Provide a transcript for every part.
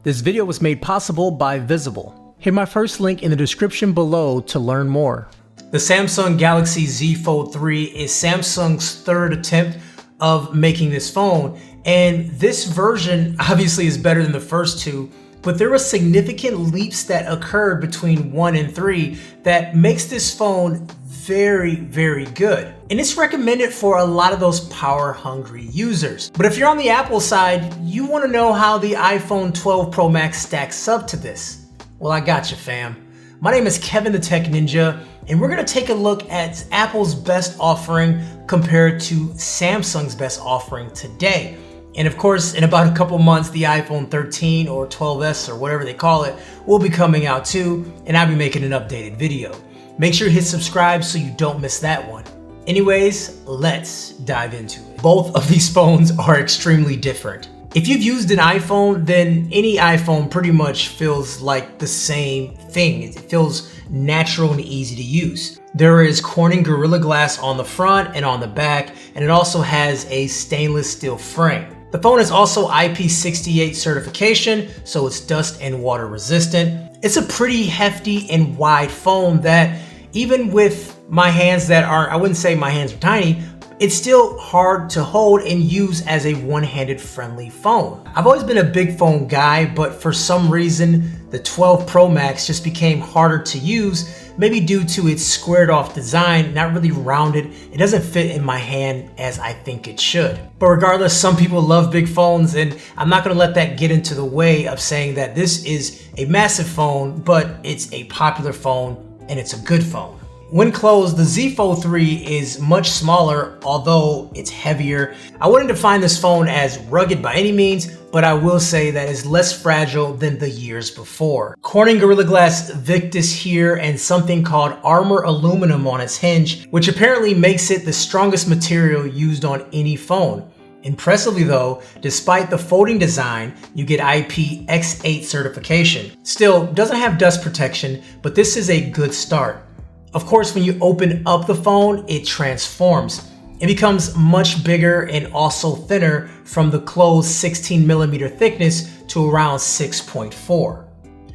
This video was made possible by Visible. Hit my first link in the description below to learn more. The Samsung Galaxy Z Fold 3 is Samsung's third attempt of making this phone, and this version obviously is better than the first two, but there were significant leaps that occurred between 1 and 3 that makes this phone very, very good. And it's recommended for a lot of those power-hungry users. But if you're on the Apple side, you want to know how the iPhone 12 Pro Max stacks up to this. Well, I got you, fam. My name is Kevin the Tech Ninja, and we're going to take a look at Apple's best offering compared to Samsung's best offering today. And of course, in about a couple months, the iPhone 13 or 12s or whatever they call it will be coming out too, and I'll be making an updated video. Make sure you hit subscribe so you don't miss that one. Anyways, let's dive into it. Both of these phones are extremely different. If you've used an iPhone, then any iPhone pretty much feels like the same thing. It feels natural and easy to use. There is Corning Gorilla Glass on the front and on the back, and it also has a stainless steel frame. The phone is also IP68 certification, so it's dust and water resistant. It's a pretty hefty and wide phone that even with my hands that are, I wouldn't say my hands are tiny, it's still hard to hold and use as a one-handed friendly phone. I've always been a big phone guy, but for some reason, the 12 Pro Max just became harder to use, maybe due to its squared off design, not really rounded. It doesn't fit in my hand as I think it should. But regardless, some people love big phones, and I'm not gonna let that get into the way of saying that this is a massive phone, but it's a popular phone and it's a good phone. When closed, the Z Fold 3 is much smaller, although it's heavier. I wouldn't define this phone as rugged by any means, but I will say that it's less fragile than the years before. Corning Gorilla Glass Victus here and something called Armor Aluminum on its hinge, which apparently makes it the strongest material used on any phone. Impressively though, despite the folding design, you get IPX8 certification. Still, doesn't have dust protection, but this is a good start. Of course, when you open up the phone, it transforms. It becomes much bigger and also thinner from the closed 16mm thickness to around 6.4.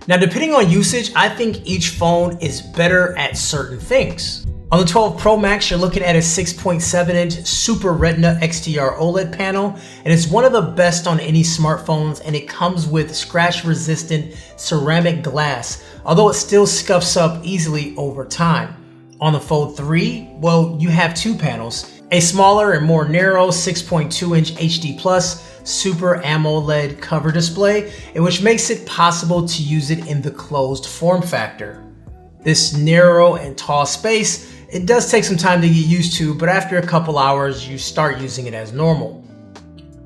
Now, depending on usage, I think each phone is better at certain things. On the 12 Pro Max, you're looking at a 6.7-inch Super Retina XDR OLED panel, and it's one of the best on any smartphones, and it comes with scratch-resistant ceramic glass, although it still scuffs up easily over time. On the Fold 3, well, you have two panels, a smaller and more narrow 6.2-inch HD Plus Super AMOLED cover display, and which makes it possible to use it in the closed form factor. This narrow and tall space, it does take some time to get used to, but after a couple hours, you start using it as normal.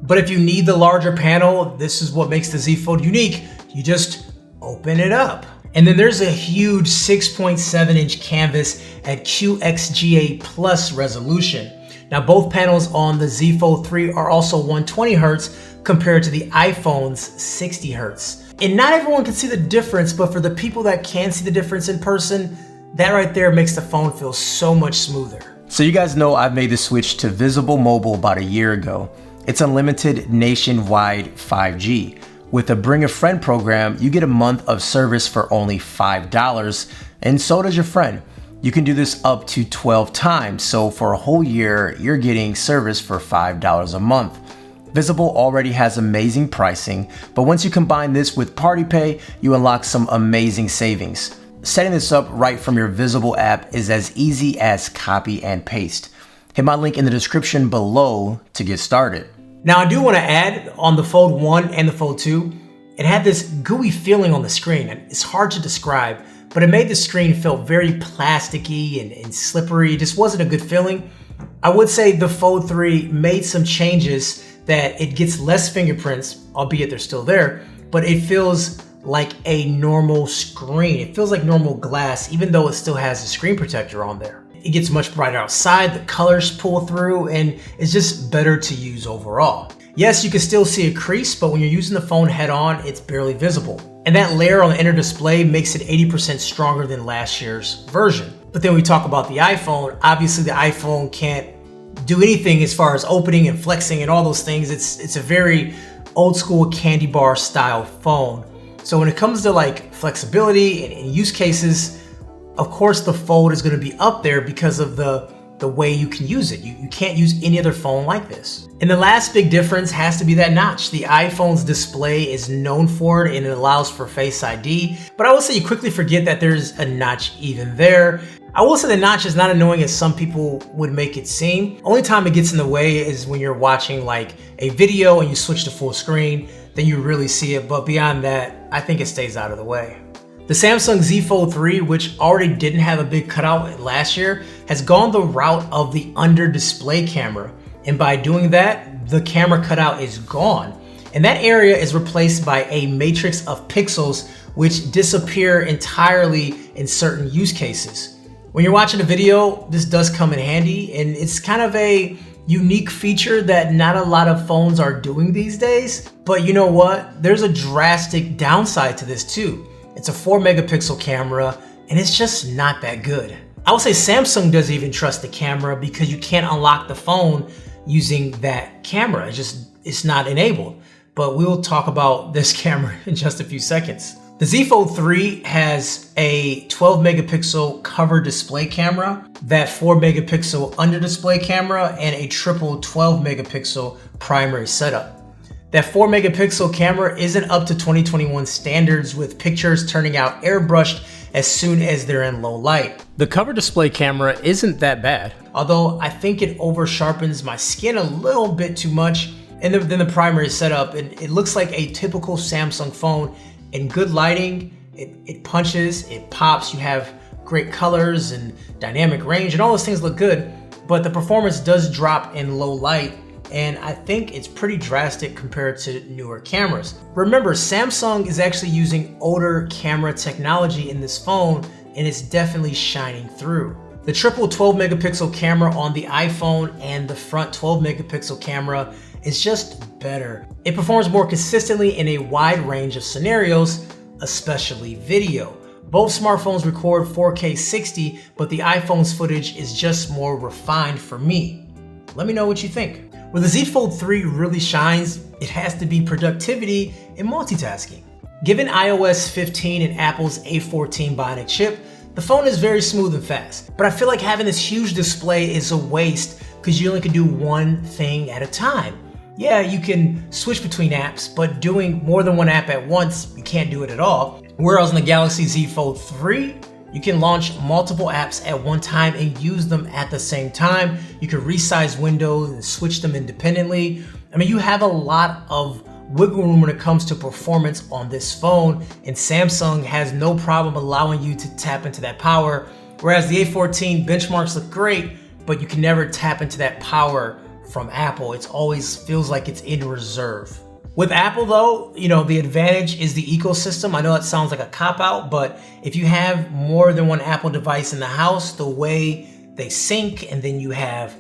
But if you need the larger panel, this is what makes the Z Fold unique. You just open it up. And then there's a huge 6.7-inch canvas at QXGA Plus resolution. Now, both panels on the Z Fold 3 are also 120 Hz compared to the iPhone's 60 Hz. And not everyone can see the difference, but for the people that can see the difference in person, that right there makes the phone feel so much smoother. So you guys know I've made the switch to Visible Mobile about a year ago. It's unlimited nationwide 5G. With the Bring a Friend program, you get a month of service for only $5, and so does your friend. You can do this up to 12 times, so for a whole year, you're getting service for $5 a month. Visible already has amazing pricing, but once you combine this with Party Pay, you unlock some amazing savings. Setting this up right from your Visible app is as easy as copy and paste. Hit my link in the description below to get started. Now, I do want to add, on the Fold 1 and the Fold 2, it had this gooey feeling on the screen. It's hard to describe, but it made the screen feel very plasticky and slippery. It just wasn't a good feeling. I would say the Fold 3 made some changes that it gets less fingerprints, albeit they're still there, but it feels like a normal screen. It feels like normal glass, even though it still has a screen protector on there. It gets much brighter outside, the colors pull through, and it's just better to use overall. Yes, you can still see a crease, but when you're using the phone head on, it's barely visible. And that layer on the inner display makes it 80% stronger than last year's version. But then we talk about the iPhone. Obviously, the iPhone can't do anything as far as opening and flexing and all those things. It's a very old school candy bar style phone. So when it comes to like flexibility and use cases, of course the Fold is going to be up there because of the way you can use it. You can't use any other phone like this. And the last big difference has to be that notch. The iPhone's display is known for it and it allows for Face ID, but I will say you quickly forget that there's a notch even there. I will say the notch is not annoying as some people would make it seem. Only time it gets in the way is when you're watching like a video and you switch to full screen, then you really see it, but beyond that, I think it stays out of the way. The Samsung Z Fold 3, which already didn't have a big cutout last year, has gone the route of the under display camera. And by doing that, the camera cutout is gone. And that area is replaced by a matrix of pixels which disappear entirely in certain use cases. When you're watching a video, this does come in handy, and it's kind of a unique feature that not a lot of phones are doing these days. But you know what? There's a drastic downside to this too. It's a 4 megapixel camera and it's just not that good. I would say Samsung doesn't even trust the camera because you can't unlock the phone using that camera. It's not enabled. But we'll talk about this camera in just a few seconds. The Z Fold 3 has a 12 megapixel cover display camera, that 4 megapixel under display camera, and a triple 12 megapixel primary setup. That 4 megapixel camera isn't up to 2021 standards, with pictures turning out airbrushed as soon as they're in low light. The cover display camera isn't that bad, although I think it over sharpens my skin a little bit too much. And then the primary setup, it looks like a typical Samsung phone. In good lighting, it punches, it pops, you have great colors and dynamic range, and all those things look good, but the performance does drop in low light. And I think it's pretty drastic compared to newer cameras. Remember, Samsung is actually using older camera technology in this phone, and it's definitely shining through. The triple 12 megapixel camera on the iPhone and the front 12 megapixel camera is just better. It performs more consistently in a wide range of scenarios, especially video. Both smartphones record 4K 60, but the iPhone's footage is just more refined for me. Let me know what you think. Where the Z Fold 3 really shines, it has to be productivity and multitasking. Given iOS 15 and Apple's A14 Bionic chip, the phone is very smooth and fast. But I feel like having this huge display is a waste because you only can do one thing at a time. Yeah, you can switch between apps, but doing more than one app at once, you can't do it at all. Whereas in the Galaxy Z Fold 3, you can launch multiple apps at one time and use them at the same time. You can resize windows and switch them independently. I mean, you have a lot of wiggle room when it comes to performance on this phone, and Samsung has no problem allowing you to tap into that power. Whereas the A14 benchmarks look great, but you can never tap into that power from Apple. It always feels like it's in reserve. With Apple though, the advantage is the ecosystem. I know that sounds like a cop-out, but if you have more than one Apple device in the house, the way they sync, and then you have,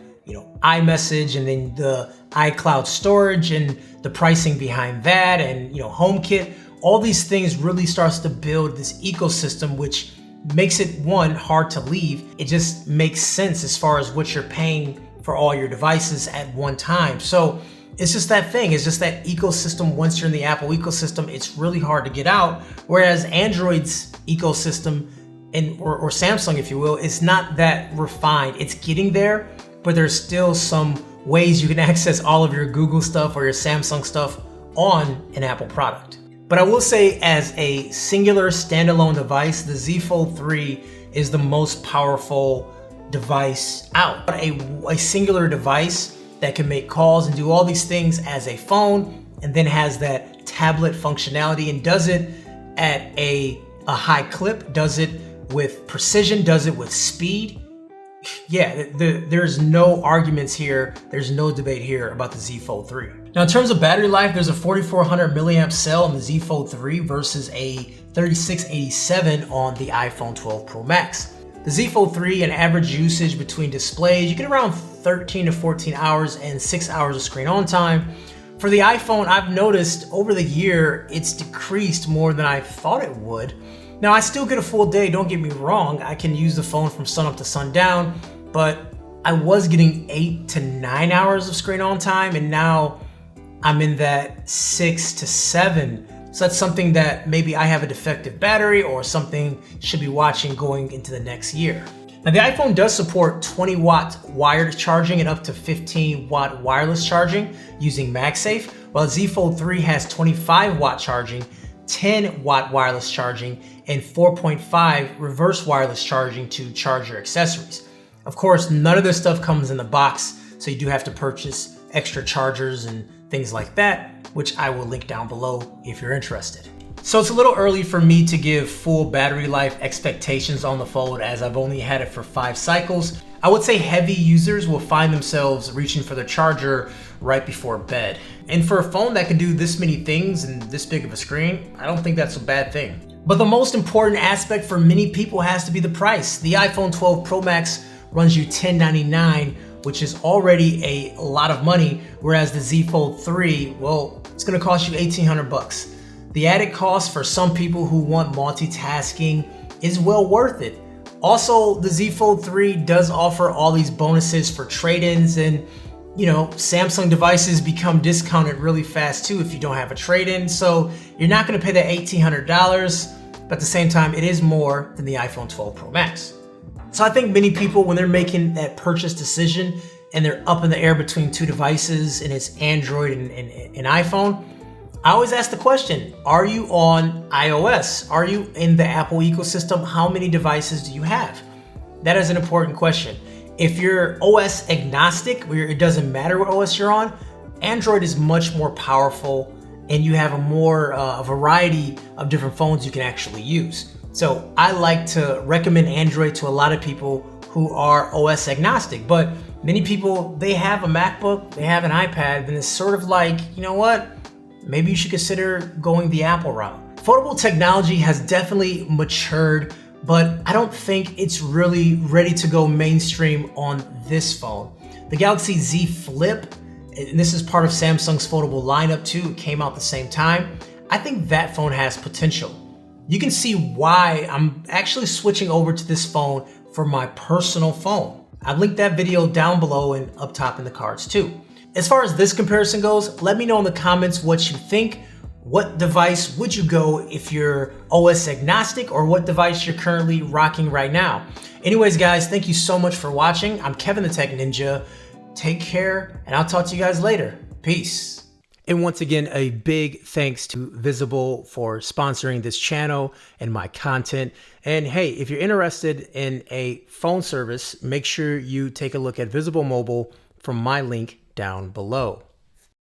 iMessage, and then the iCloud storage and the pricing behind that, and, HomeKit, all these things really starts to build this ecosystem, which makes it, one, hard to leave. It just makes sense as far as what you're paying for all your devices at one time. So it's just that thing. It's just that ecosystem. Once you're in the Apple ecosystem, it's really hard to get out. Whereas Android's ecosystem, or Samsung, if you will, is not that refined. It's getting there, but there's still some ways you can access all of your Google stuff or your Samsung stuff on an Apple product. But I will say, as a singular standalone device, the Z Fold 3 is the most powerful device out. A singular device that can make calls and do all these things as a phone, and then has that tablet functionality and does it at a high clip, does it with precision, does it with speed. Yeah, there's no arguments here. There's no debate here about the Z Fold 3. Now, in terms of battery life, there's a 4400 milliamp cell on the Z Fold 3 versus a 3687 on the iPhone 12 Pro Max. The Z Fold 3, an average usage between displays, you get around 13 to 14 hours and 6 hours of screen on time. For the iPhone, I've noticed over the year, it's decreased more than I thought it would. Now, I still get a full day, don't get me wrong. I can use the phone from sun up to sundown, but I was getting 8 to 9 hours of screen on time, and now I'm in that 6 to 7. So that's something that maybe I have a defective battery or something should be watching going into the next year. Now the iPhone does support 20-watt wired charging and up to 15-watt wireless charging using MagSafe, while Z Fold 3 has 25-watt charging, 10-watt wireless charging, and 4.5 reverse wireless charging to charge your accessories. Of course, none of this stuff comes in the box, so you do have to purchase extra chargers and things like that, which I will link down below if you're interested. So it's a little early for me to give full battery life expectations on the Fold, as I've only had it for 5 cycles. I would say heavy users will find themselves reaching for their charger right before bed. And for a phone that can do this many things and this big of a screen, I don't think that's a bad thing. But the most important aspect for many people has to be the price. The iPhone 12 Pro Max runs you $1,099, which is already a lot of money, whereas the Z Fold 3, well, it's gonna cost you $1,800. The added cost for some people who want multitasking is well worth it. Also, the Z Fold 3 does offer all these bonuses for trade-ins, and you know, Samsung devices become discounted really fast too if you don't have a trade-in. So you're not gonna pay that $1,800, but at the same time, it is more than the iPhone 12 Pro Max. So I think many people, when they're making that purchase decision and they're up in the air between 2 devices and it's Android and iPhone, I always ask the question, are you on iOS? Are you in the Apple ecosystem? How many devices do you have? That is an important question. If you're OS agnostic, where it doesn't matter what OS you're on, Android is much more powerful and you have a variety of different phones you can actually use. So I like to recommend Android to a lot of people who are OS agnostic, but many people, they have a MacBook, they have an iPad, and it's sort of like, you know what? Maybe you should consider going the Apple route. Foldable technology has definitely matured, but I don't think it's really ready to go mainstream on this phone. The Galaxy Z Flip, and this is part of Samsung's foldable lineup too, it came out the same time. I think that phone has potential. You can see why I'm actually switching over to this phone for my personal phone. I've linked that video down below and up top in the cards too. As far as this comparison goes, let me know in the comments what you think. What device would you go if you're OS agnostic, or what device you're currently rocking right now? Anyways, guys, thank you so much for watching. I'm Kevin the Tech Ninja. Take care, and I'll talk to you guys later. Peace. And once again, a big thanks to Visible for sponsoring this channel and my content. And hey, if you're interested in a phone service, make sure you take a look at Visible Mobile from my link down below.